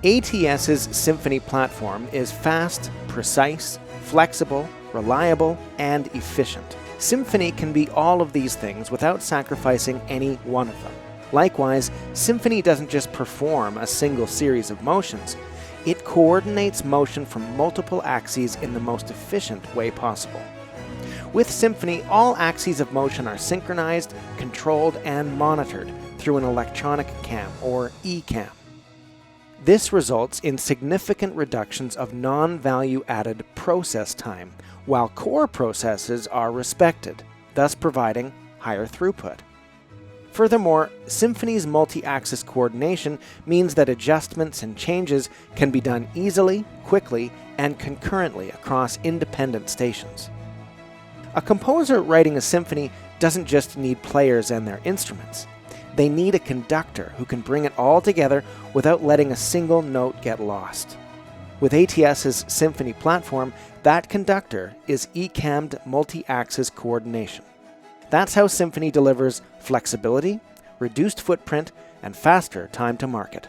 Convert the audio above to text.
ATS's Symphoni platform is fast, precise, flexible, reliable, and efficient. Symphoni can be all of these things without sacrificing any one of them. Likewise, Symphoni doesn't just perform a single series of motions, it coordinates motion from multiple axes in the most efficient way possible. With Symphoni, all axes of motion are synchronized, controlled, and monitored through an electronic cam, or ECAM. This results in significant reductions of non-value-added process time, while core processes are respected, thus providing higher throughput. Furthermore, Symphoni's multi-axis coordination means that adjustments and changes can be done easily, quickly, and concurrently across independent stations. A composer writing a symphony doesn't just need players and their instruments. They need a conductor who can bring it all together without letting a single note get lost. With ATS's Symphoni platform, that conductor is ECAMmed multi-axis coordination. That's how Symphoni delivers flexibility, reduced footprint, and faster time to market.